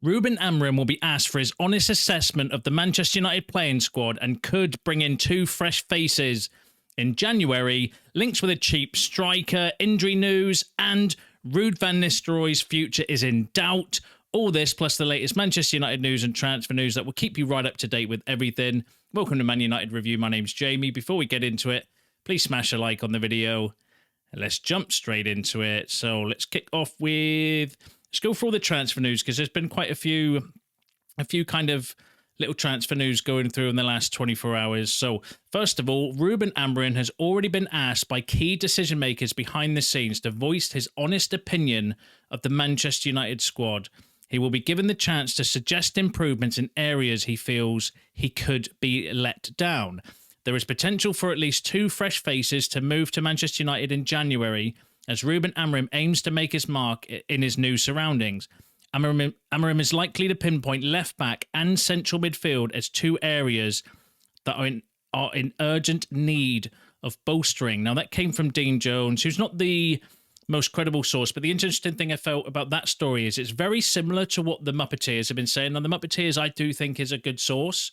Ruben Amorim will be asked for his honest assessment of the Manchester United playing squad and could bring in 2 fresh faces in January. Links with a cheap striker, injury news, and Ruud van Nistelrooy's future is in doubt. All this plus the latest Manchester United news and transfer news that will keep you right up to date with everything. Welcome to Man United Review. My name's Jamie. Before we get into it, please smash a like on the video. Let's jump straight into it. So let's kick off with... Let's go through all the transfer news because there's been quite a few kind of little transfer news going through in the last 24 hours. So first of all, Ruben Amorim has already been asked by key decision makers behind the scenes to voice his honest opinion of the Manchester United squad. He will be given the chance to suggest improvements in areas he feels he could be let down. There is potential for at least 2 fresh faces to move to Manchester United in January, as Ruben Amorim aims to make his mark in his new surroundings. Amorim is likely to pinpoint left-back and central midfield as 2 areas that are in urgent need of bolstering. Now, that came from Dean Jones, who's not the most credible source, but the interesting thing I felt about that story is it's very similar to what the Muppeteers have been saying. Now, the Muppeteers, I do think, is a good source.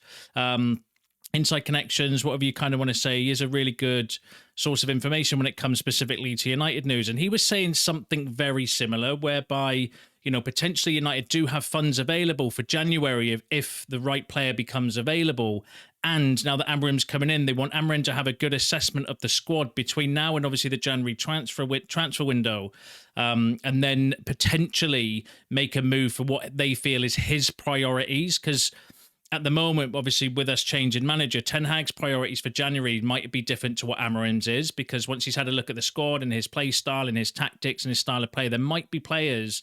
Inside Connections, whatever you kind of want to say, is a really good source of information when it comes specifically to United news. And he was saying something very similar, whereby, you know, potentially United do have funds available for January if the right player becomes available. And now that Amorim's coming in, they want Amorim to have a good assessment of the squad between now and obviously the January transfer window, and then potentially make a move for what they feel is his priorities. Because at the moment, obviously, with us changing manager, Ten Hag's priorities for January might be different to what Amorim's is, because once he's had a look at the squad and his play style and his tactics and his style of play, there might be players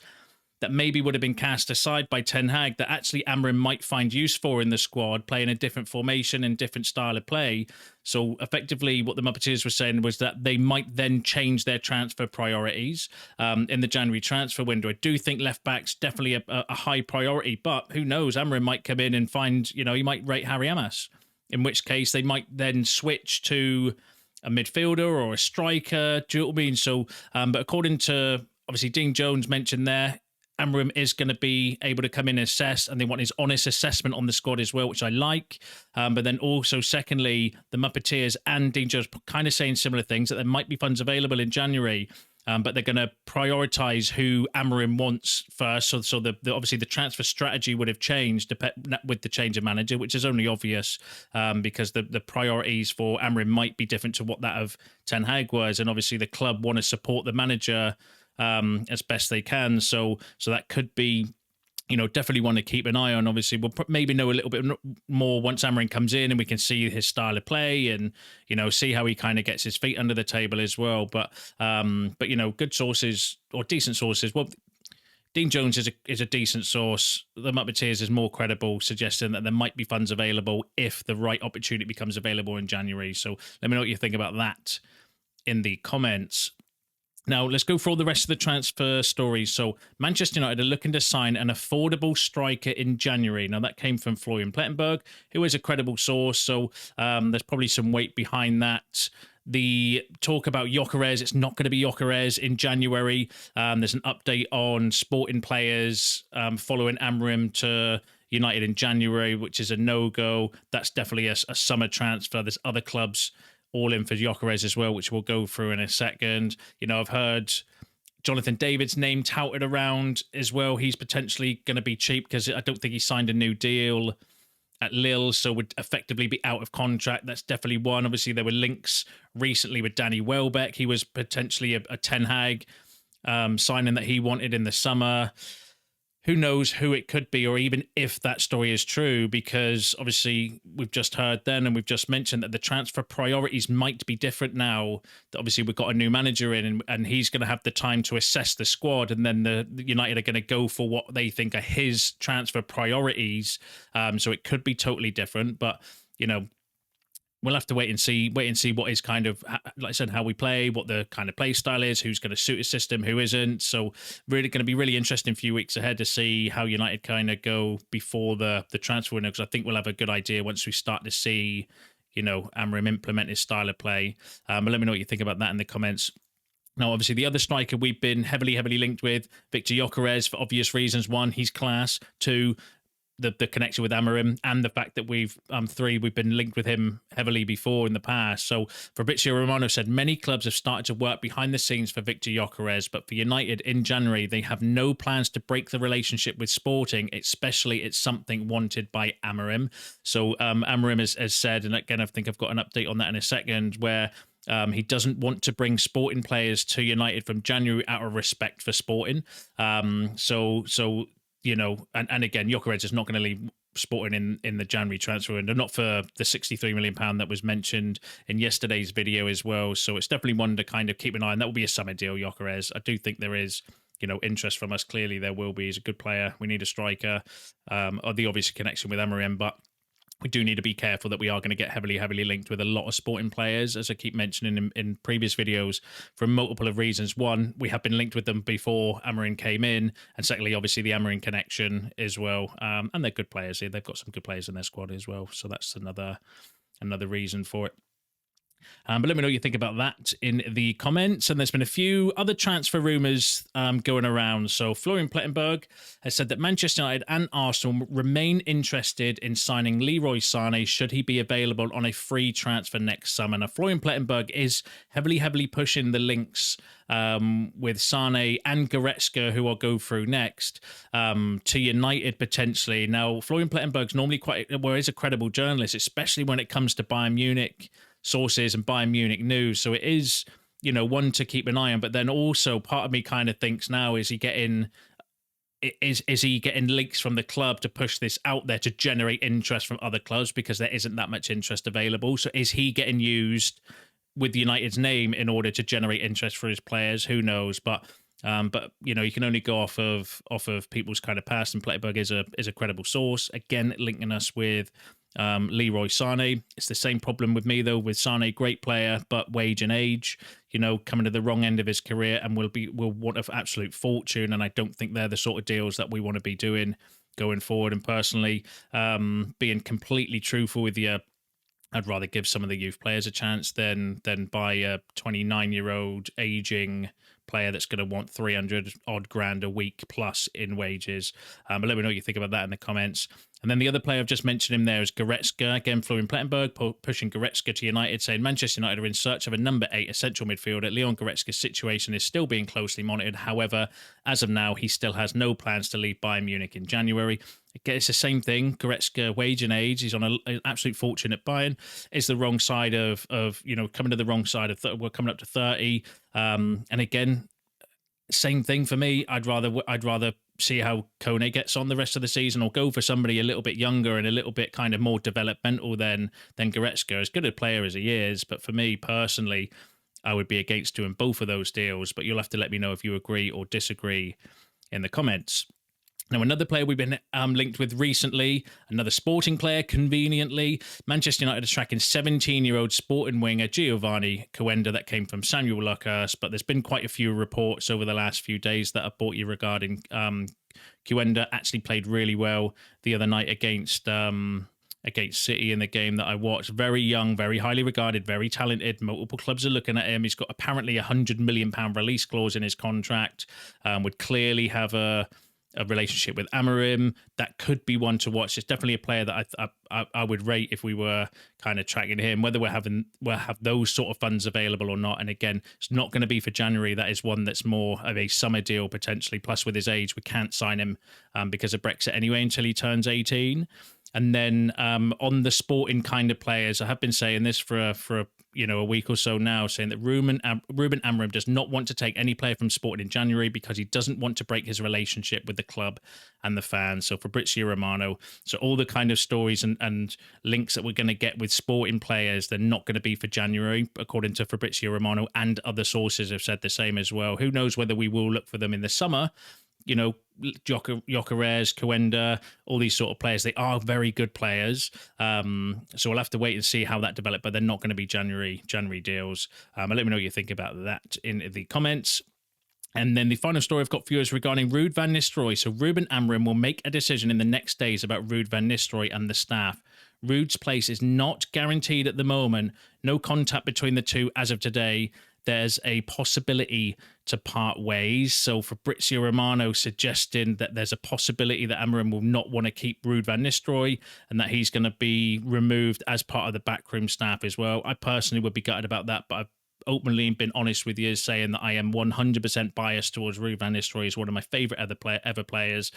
that maybe would have been cast aside by Ten Hag that actually Amorim might find use for in the squad, playing a different formation and different style of play. So effectively what the Muppeteers were saying was that they might then change their transfer priorities in the January transfer window. I do think left-back's definitely a high priority, but who knows? Amorim might come in and find, you know, he might rate Harry Amas, in which case they might then switch to a midfielder or a striker. Do you know what I mean? So, but according to, obviously, Dean Jones mentioned there, Amorim is going to be able to come in and assess, and they want his honest assessment on the squad as well, which I like. But then also, secondly, the Muppeteers and Dean Jones kind of saying similar things, that there might be funds available in January, but they're going to prioritise who Amorim wants first. So the obviously the transfer strategy would have changed with the change of manager, which is only obvious because the priorities for Amorim might be different to what that of Ten Hag was. And obviously the club want to support the manager as best they can, so that could be, you know, definitely one to keep an eye on. Obviously, we'll maybe know a little bit more once Amorim comes in and we can see his style of play and, you know, see how he kind of gets his feet under the table as well. But you know, good sources or decent sources. Well, Dean Jones is a decent source. The Muppeteers is more credible, suggesting that there might be funds available if the right opportunity becomes available in January. So let me know what you think about that in the comments. Now, let's go through all the rest of the transfer stories. So, Manchester United are looking to sign an affordable striker in January. Now, that came from Florian Plettenberg, who is a credible source. So, there's probably some weight behind that. The talk about Joarez, it's not going to be Joarez in January. There's an update on sporting players following Amorim to United in January, which is a no-go. That's definitely a summer transfer. There's other clubs all in for Joarez as well, which we'll go through in a second. You know, I've heard Jonathan David's name touted around as well. He's potentially going to be cheap because I don't think he signed a new deal at Lille, so would effectively be out of contract. That's definitely one. Obviously, there were links recently with Danny Welbeck. He was potentially a Ten Hag signing that he wanted in the summer. Who knows who it could be, or even if that story is true, because obviously we've just heard then and we've just mentioned that the transfer priorities might be different now that obviously we've got a new manager in and he's going to have the time to assess the squad, and then the United are going to go for what they think are his transfer priorities. So it could be totally different, but, you know, we'll have to wait and see what is kind of, like I said, how we play, what the kind of play style is, who's going to suit his system, who isn't. So really going to be really interesting few weeks ahead to see how United kind of go before the transfer window, because I think we'll have a good idea once we start to see, you know, Amorim implement his style of play. But let me know what you think about that in the comments. Now, obviously, the other striker we've been heavily linked with, Victor Joarez, for obvious reasons. One, he's class. Two, the connection with Amorim, and the fact that we've been linked with him heavily before in the past. So Fabrizio Romano said many clubs have started to work behind the scenes for Victor Joarez, but for United in January, they have no plans to break the relationship with Sporting, especially it's something wanted by Amorim. So Amorim has said, and again, I think I've got an update on that in a second, where he doesn't want to bring Sporting players to United from January out of respect for Sporting. So you know, and again, Joarez is not going to leave Sporting in the January transfer window, not for the £63 million that was mentioned in yesterday's video as well. So it's definitely one to kind of keep an eye on. That will be a summer deal, Joarez. I do think there is, you know, interest from us. Clearly, there will be. He's a good player. We need a striker. Or the obvious connection with Amorim, but we do need to be careful that we are going to get heavily linked with a lot of Sporting players, as I keep mentioning in previous videos, for multiple of reasons. One, we have been linked with them before Amorim came in, and secondly, obviously the Amorim connection as well. And they're good players here. They've got some good players in their squad as well, so that's another reason for it. But let me know what you think about that in the comments. And there's been a few other transfer rumours going around. So Florian Plettenberg has said that Manchester United and Arsenal remain interested in signing Leroy Sane should he be available on a free transfer next summer. Now, Florian Plettenberg is heavily pushing the links with Sané and Goretzka, who I'll go through next, to United potentially. Now, Florian Plettenberg's normally is a credible journalist, especially when it comes to Bayern Munich sources and Bayern Munich news. So it is, you know, one to keep an eye on. But then also part of me kind of thinks now, is he getting links from the club to push this out there to generate interest from other clubs, because there isn't that much interest available? So is he getting used with United's name in order to generate interest for his players? Who knows? But you know, you can only go off of people's kind of past, and Plettenberg is a credible source. Again, linking us with Leroy Sane. It's the same problem with me though with Sane, great player, but wage and age, you know, coming to the wrong end of his career, and will want an absolute fortune. And I don't think they're the sort of deals that we want to be doing going forward. And personally, being completely truthful with you, I'd rather give some of the youth players a chance than buy a 29-year-old aging player that's going to want 300 odd grand a week plus in wages. But let me know what you think about that in the comments. And then the other player I've just mentioned him there is Goretzka. Again, Florian Plettenberg pushing Goretzka to United, saying Manchester United are in search of a number 8, a central midfielder. Leon Goretzka's situation is still being closely monitored. However, as of now, he still has no plans to leave Bayern Munich in January. Again, it's the same thing. Goretzka, wage and age, he's on an absolute fortune at Bayern. Is the wrong side of you know, coming to the wrong side of we're coming up to 30. And again, same thing for me. I'd rather see how Kone gets on the rest of the season, or go for somebody a little bit younger and a little bit kind of more developmental than Goretzka. As good a player as he is, but for me personally, I would be against doing both of those deals. But you'll have to let me know if you agree or disagree in the comments. Now, another player we've been linked with recently, another Sporting player, conveniently, Manchester United is tracking 17-year-old Sporting winger Giovani Kenda that came from Samuel Luckhurst, but there's been quite a few reports over the last few days that I've brought you regarding Kenda. Actually played really well the other night against City in the game that I watched. Very young, very highly regarded, very talented. Multiple clubs are looking at him. He's got apparently £100 million release clause in his contract. Would clearly have a relationship with Amorim. That could be one to watch. It's definitely a player that I would rate if we were kind of tracking him, whether we'll have those sort of funds available or not. And again, it's not going to be for January. That is one that's more of a summer deal potentially. Plus, with his age, we can't sign him because of Brexit anyway until he turns 18. And then on the Sporting kind of players, I have been saying this for a week or so now, saying that Ruben Amorim does not want to take any player from Sporting in January because he doesn't want to break his relationship with the club and the fans. So Fabrizio Romano, so all the kind of stories and links that we're going to get with Sporting players, they're not going to be for January, according to Fabrizio Romano, and other sources have said the same as well. Who knows whether we will look for them in the summer? You know, Joarez, Kenda, all these sort of players, they are very good players. So we'll have to wait and see how that develops, but they're not going to be January deals. Let me know what you think about that in the comments. And then the final story I've got for you is regarding Ruud van Nistelrooy. So Ruben Amorim will make a decision in the next days about Ruud van Nistelrooy and the staff. Ruud's place is not guaranteed at the moment. No contact between the two as of today. there's a possibility to part ways. So Fabrizio Romano suggesting that there's a possibility that Amorim will not want to keep Ruud van Nistelrooy and that he's going to be removed as part of the backroom staff as well. I personally would be gutted about that, but I've openly been honest with you, saying that I am 100% biased towards Ruud van Nistelrooy. He's one of my favourite ever players.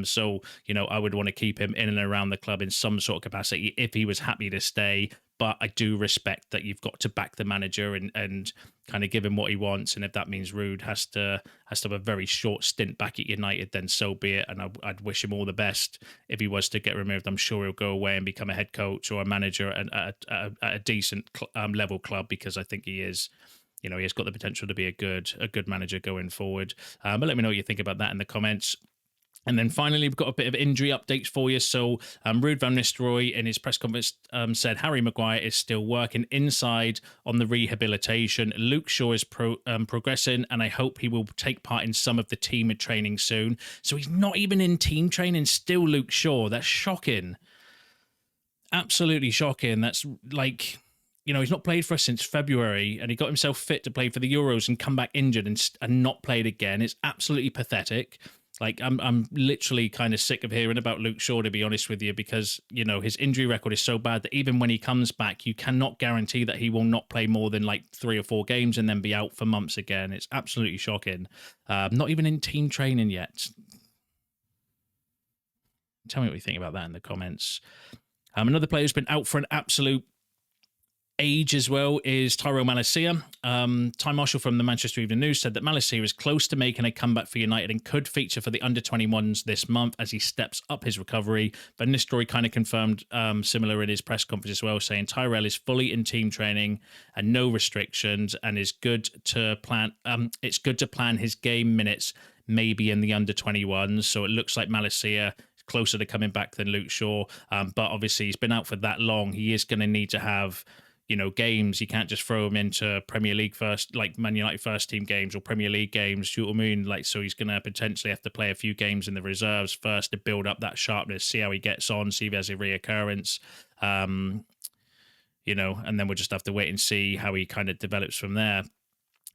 So, you know, I would want to keep him in and around the club in some sort of capacity if he was happy to stay. But I do respect that you've got to back the manager and kind of give him what he wants. And if that means Ruud has to have a very short stint back at United, then so be it. And I'd wish him all the best. If he was to get removed, I'm sure he'll go away and become a head coach or a manager at a decent level club, because I think he is, you know, he has got the potential to be a good manager going forward. But let me know what you think about that in the comments. And then finally, we've got a bit of injury updates for you. So Ruud van Nistelrooy in his press conference said Harry Maguire is still working inside on the rehabilitation. Luke Shaw is progressing, and I hope he will take part in some of the team training soon. So he's not even in team training still, Luke Shaw. That's shocking. Absolutely shocking. That's like, you know, he's not played for us since February, and he got himself fit to play for the Euros and come back injured and not played again. It's absolutely pathetic. Like, I'm literally kind of sick of hearing about Luke Shaw, to be honest with you, because, you know, his injury record is so bad that even when he comes back, you cannot guarantee that he will not play more than like 3 or 4 games and then be out for months again. It's absolutely shocking. Not even in team training yet. Tell me what you think about that in the comments. Another player who's been out for an absolute age as well is Tyros Malsis. Ty Marshall from the Manchester Evening News said that Malsis is close to making a comeback for United and could feature for the under-21s this month as he steps up his recovery. But Nistelrooy kind of confirmed similar in his press conference as well, saying Tyrell is fully in team training and no restrictions, and is good to plan. It's good to plan his game minutes maybe in the under-21s. So it looks like Malsis closer to coming back than Luke Shaw. But obviously he's been out for that long. He is going to need to have, you know, games. You can't just throw him into Premier League first, like Man United first team games or Premier League games. You know what I mean? Like, so he's going to potentially have to play a few games in the reserves first to build up that sharpness, see how he gets on, see if he has a reoccurrence. You know, and then we'll just have to wait and see how he kind of develops from there.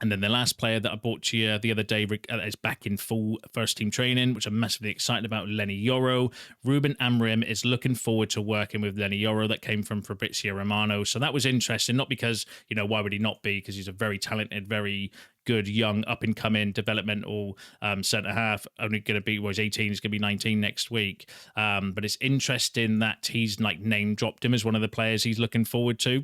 And then the last player that I brought to you the other day is back in full first-team training, which I'm massively excited about, Leny Yoro. Ruben Amorim is looking forward to working with Leny Yoro. That came from Fabrizio Romano. So that was interesting, not because, you know, why would he not be? Because he's a very talented, very good, young, up-and-coming, developmental centre-half. Only going to be, well, he's 18, he's going to be 19 next week. But it's interesting that he's, like, name-dropped him as one of the players he's looking forward to,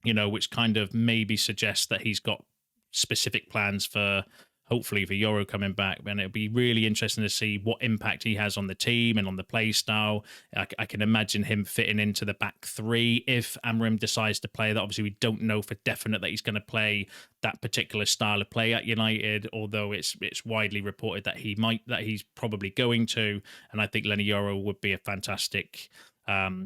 you know, which kind of maybe suggests that he's got specific plans for, hopefully, for Yoro coming back. And it'll be really interesting to see what impact he has on the team and on the play style. I can imagine him fitting into the back 3 if Amorim decides to play that. Obviously, we don't know for definite that he's going to play that particular style of play at United, although it's widely reported that he's probably going to. And I think Leny Yoro would be a fantastic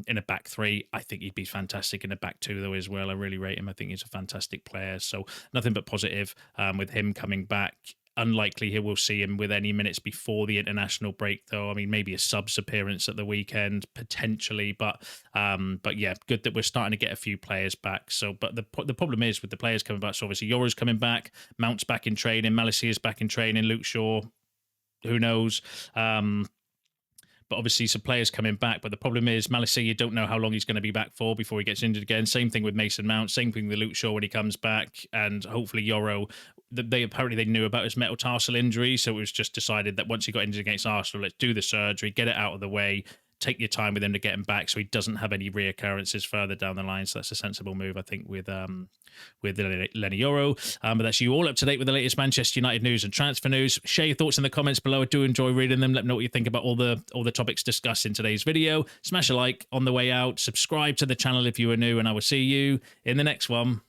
in a back 3. I think he'd be fantastic in a back 2 though as well. I really rate him. I think he's a fantastic player. So nothing but positive with him coming back. Unlikely he will see him with any minutes before the international break though. I mean, maybe a subs appearance at the weekend potentially, but yeah, good that we're starting to get a few players back. So, but the problem is with the players coming back. So obviously Yoro's coming back, Mount's back in training, Malsis is back in training, Luke Shaw, who knows. But obviously some players coming back. But the problem is Malsis, you don't know how long he's going to be back for before he gets injured again. Same thing with Mason Mount. Same thing with Luke Shaw when he comes back. And hopefully Yoro, they knew about his metatarsal injury. So it was just decided that once he got injured against Arsenal, let's do the surgery, get it out of the way, take your time with him to get him back so he doesn't have any reoccurrences further down the line. So that's a sensible move, I think, with Leny Yoro. But that's you all up to date with the latest Manchester United news and transfer news. Share your thoughts in the comments below. I do enjoy reading them. Let me know what you think about all the topics discussed in today's video. Smash a like on the way out. Subscribe to the channel if you are new, and I will see you in the next one.